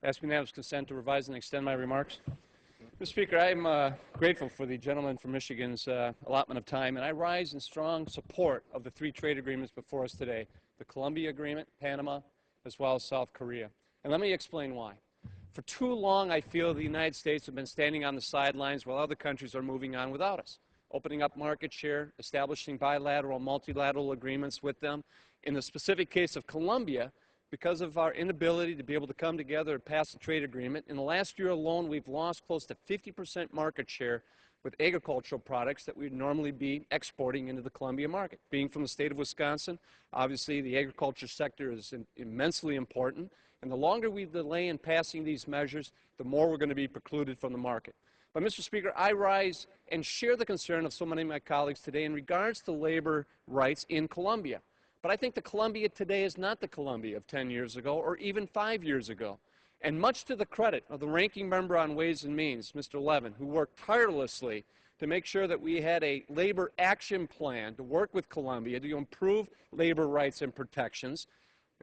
Ask unanimous consent to revise and extend my remarks. Mr. Speaker, I am grateful for the gentleman from Michigan's allotment of time, and I rise in strong support of the three trade agreements before us today, the Colombia Agreement, Panama, as well as South Korea. And let me explain why. For too long, I feel the United States have been standing on the sidelines while other countries are moving on without us, opening up market share, establishing bilateral, multilateral agreements with them. In the specific case of Colombia, because of our inability to be able to come together and pass a trade agreement, in the last year alone, we've lost close to 50% market share with agricultural products that we'd normally be exporting into the Colombia market. Being from the state of Wisconsin, obviously the agriculture sector is immensely important, and the longer we delay in passing these measures, the more we're going to be precluded from the market. But, Mr. Speaker, I rise and share the concern of so many of my colleagues today in regards to labor rights in Colombia. But I think the Colombia today is not the Colombia of 10 years ago or even 5 years ago. And much to the credit of the ranking member on Ways and Means, Mr. Levin, who worked tirelessly to make sure that we had a labor action plan to work with Colombia to improve labor rights and protections.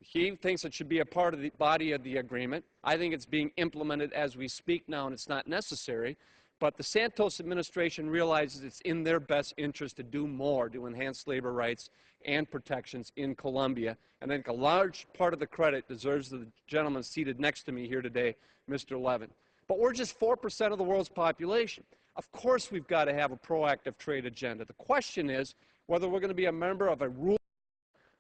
He thinks it should be a part of the body of the agreement. I think it's being implemented as we speak now, and it's not necessary. But the Santos administration realizes it's in their best interest to do more to enhance labor rights and protections in Colombia. And I think a large part of the credit deserves the gentleman seated next to me here today, Mr. Levin. But we're just 4% of the world's population. Of course we've got to have a proactive trade agenda. The question is whether we're going to be a member of a rule,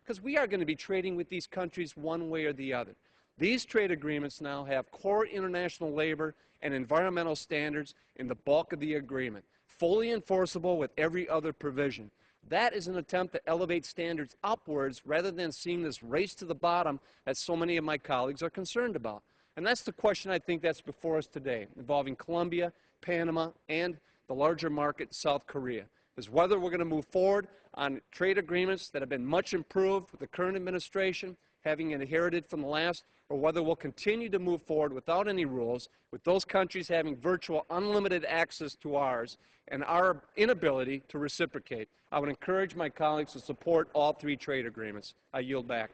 because we are going to be trading with these countries one way or the other. These trade agreements now have core international labor and environmental standards in the bulk of the agreement, fully enforceable with every other provision. That is an attempt to elevate standards upwards rather than seeing this race to the bottom that so many of my colleagues are concerned about. And that's the question I think that's before us today, involving Colombia, Panama, and the larger market, South Korea, is whether we're going to move forward on trade agreements that have been much improved with the current administration, having inherited from the last, or whether we'll continue to move forward without any rules, with those countries having virtual unlimited access to ours and our inability to reciprocate. I would encourage my colleagues to support all three trade agreements. I yield back.